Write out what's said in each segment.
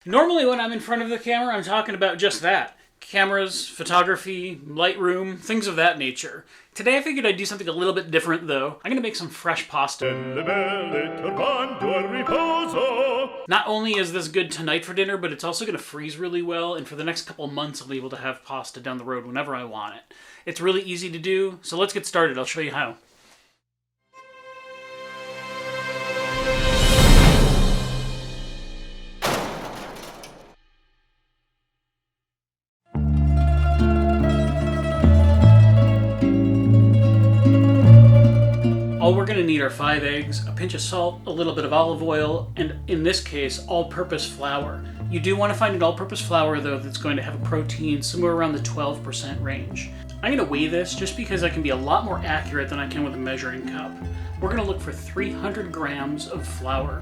Normally when I'm in front of the camera, I'm talking about just that. Cameras, photography, Lightroom, things of that nature. Today I figured I'd do something a little bit different though. I'm gonna make some fresh pasta. Not only is this good tonight for dinner, but it's also gonna freeze really well, and for the next couple months I'll be able to have pasta down the road whenever I want it. It's really easy to do, so let's get started. I'll show you how. All we're going to need are 5 eggs, a pinch of salt, a little bit of olive oil, and in this case, all-purpose flour. You do want to find an all-purpose flour though that's going to have a protein somewhere around the 12% range. I'm going to weigh this just because I can be a lot more accurate than I can with a measuring cup. We're going to look for 300 grams of flour.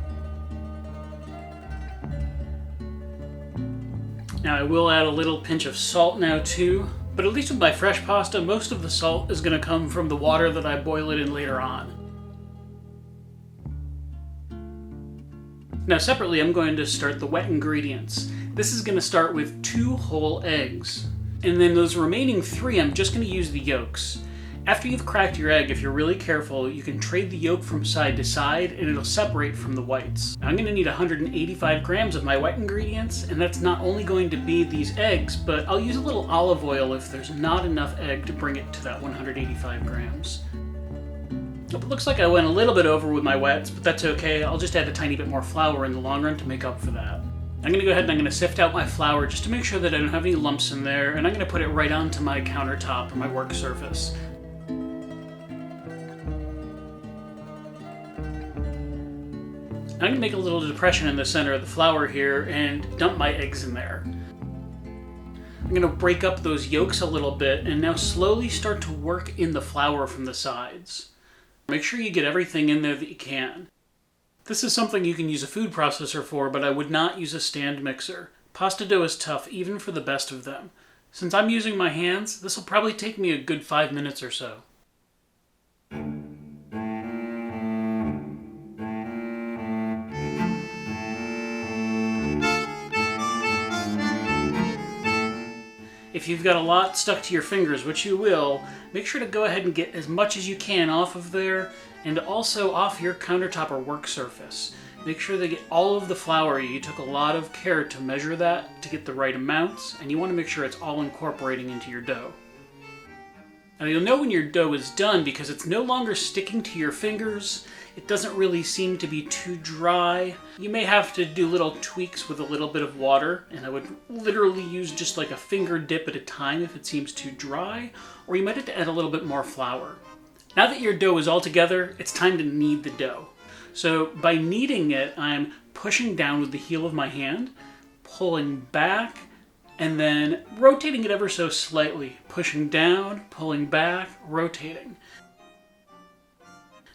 Now I will add a little pinch of salt now too. But at least with my fresh pasta, most of the salt is going to come from the water that I boil it in later on. Now separately, I'm going to start the wet ingredients. This is going to start with 2 whole eggs. And then those remaining 3, I'm just going to use the yolks. After you've cracked your egg, if you're really careful, you can trade the yolk from side to side and it'll separate from the whites. Now, I'm going to need 185 grams of my wet ingredients, and that's not only going to be these eggs, but I'll use a little olive oil if there's not enough egg to bring it to that 185 grams. It looks like I went a little bit over with my wets, but that's okay. I'll just add a tiny bit more flour in the long run to make up for that. I'm going to go ahead and I'm going to sift out my flour just to make sure that I don't have any lumps in there, and I'm going to put it right onto my countertop or my work surface. I'm going to make a little depression in the center of the flour here and dump my eggs in there. I'm going to break up those yolks a little bit and now slowly start to work in the flour from the sides. Make sure you get everything in there that you can. This is something you can use a food processor for, but I would not use a stand mixer. Pasta dough is tough even for the best of them. Since I'm using my hands, this will probably take me a good 5 minutes or so. If you've got a lot stuck to your fingers, which you will, make sure to go ahead and get as much as you can off of there and also off your countertop or work surface. Make sure they get all of the flour. You took a lot of care to measure that to get the right amounts, and you want to make sure it's all incorporating into your dough. Now you'll know when your dough is done because it's no longer sticking to your fingers. It doesn't really seem to be too dry. You may have to do little tweaks with a little bit of water, and I would literally use just like a finger dip at a time if it seems too dry, or you might have to add a little bit more flour. Now that your dough is all together, it's time to knead the dough. So by kneading it, I'm pushing down with the heel of my hand, pulling back, and then rotating it ever so slightly. Pushing down, pulling back, rotating.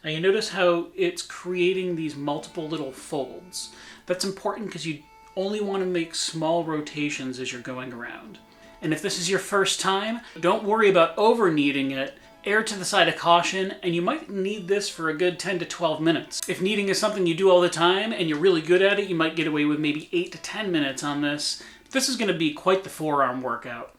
Now you notice how it's creating these multiple little folds. That's important because you only want to make small rotations as you're going around. And if this is your first time, don't worry about over kneading it. Err to the side of caution, and you might need this for a good 10 to 12 minutes. If kneading is something you do all the time and you're really good at it, you might get away with maybe 8 to 10 minutes on this. This is going to be quite the forearm workout.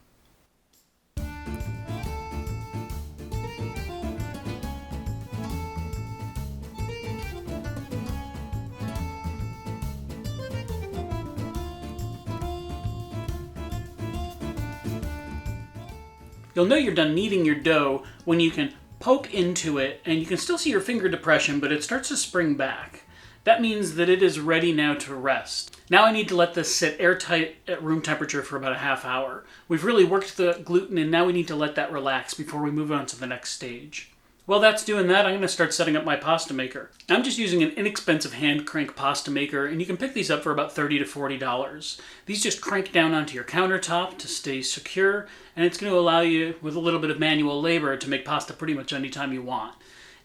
You'll know you're done kneading your dough when you can poke into it and you can still see your finger depression, but it starts to spring back. That means that it is ready now to rest. Now I need to let this sit airtight at room temperature for about a half hour. We've really worked the gluten and now we need to let that relax before we move on to the next stage. While that's doing that, I'm going to start setting up my pasta maker. I'm just using an inexpensive hand crank pasta maker, and you can pick these up for about $30 to $40. These just crank down onto your countertop to stay secure, and it's going to allow you, with a little bit of manual labor, to make pasta pretty much anytime you want.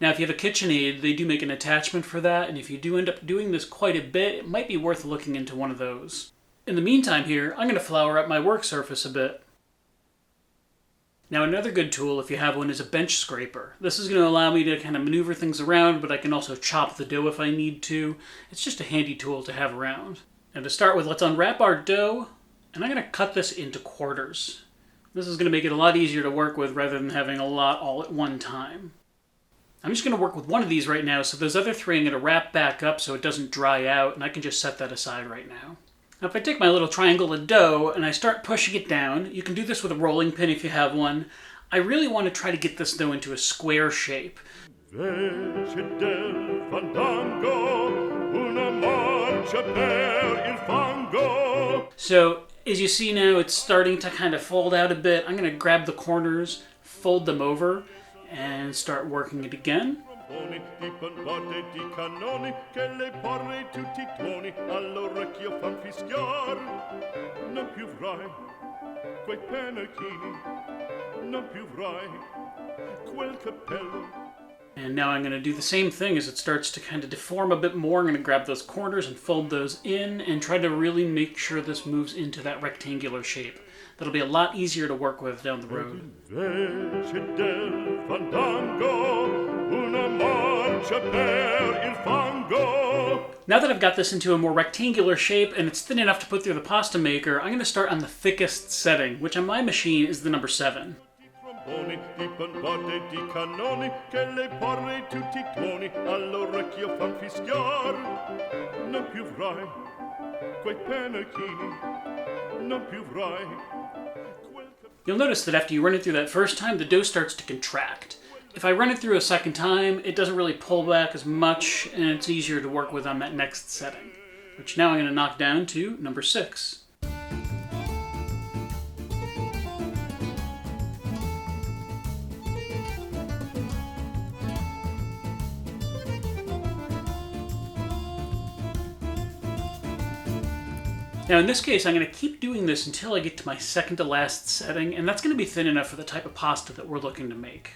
Now, if you have a KitchenAid, they do make an attachment for that, and if you do end up doing this quite a bit, it might be worth looking into one of those. In the meantime here, I'm going to flour up my work surface a bit. Now another good tool, if you have one, is a bench scraper. This is going to allow me to kind of maneuver things around, but I can also chop the dough if I need to. It's just a handy tool to have around. Now to start with, let's unwrap our dough, and I'm going to cut this into quarters. This is going to make it a lot easier to work with rather than having a lot all at one time. I'm just going to work with one of these right now, so those other three I'm going to wrap back up so it doesn't dry out, and I can just set that aside right now. Now if I take my little triangle of dough and I start pushing it down, you can do this with a rolling pin if you have one. I really want to try to get this dough into a square shape. So as you see now, it's starting to kind of fold out a bit. I'm going to grab the corners, fold them over, and start working it again. And now I'm going to do the same thing as it starts to kind of deform a bit more. I'm going to grab those corners and fold those in and try to really make sure this moves into that rectangular shape. That'll be a lot easier to work with down the road. Now that I've got this into a more rectangular shape and it's thin enough to put through the pasta maker, I'm going to start on the thickest setting, which on my machine is the number 7. You'll notice that after you run it through that first time, the dough starts to contract. If I run it through a second time, it doesn't really pull back as much, and it's easier to work with on that next setting, which now I'm going to knock down to number 6. Now in this case, I'm going to keep doing this until I get to my second to last setting, and that's going to be thin enough for the type of pasta that we're looking to make.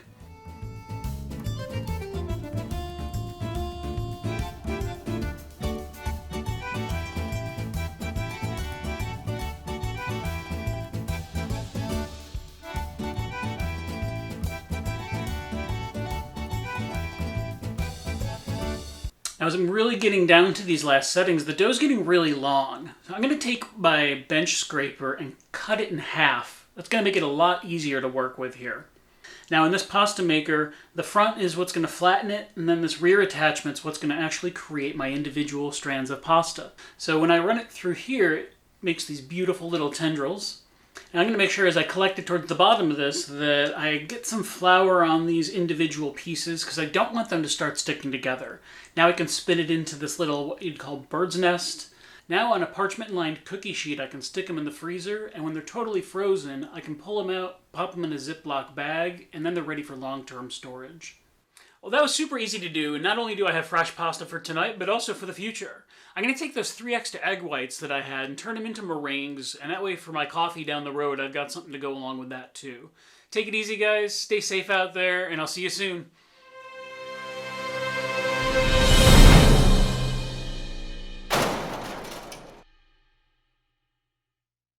Now as I'm really getting down to these last settings, the dough's getting really long. So I'm going to take my bench scraper and cut it in half. That's going to make it a lot easier to work with here. Now in this pasta maker, the front is what's going to flatten it, and then this rear attachment's what's going to actually create my individual strands of pasta. So when I run it through here, it makes these beautiful little tendrils. And I'm going to make sure as I collect it towards the bottom of this that I get some flour on these individual pieces because I don't want them to start sticking together. Now I can spin it into this little, what you'd call bird's nest. Now on a parchment-lined cookie sheet, I can stick them in the freezer, and when they're totally frozen, I can pull them out, pop them in a Ziploc bag, and then they're ready for long-term storage. Well, that was super easy to do, and not only do I have fresh pasta for tonight, but also for the future. I'm going to take those 3 extra egg whites that I had and turn them into meringues, and that way for my coffee down the road, I've got something to go along with that too. Take it easy, guys. Stay safe out there, and I'll see you soon.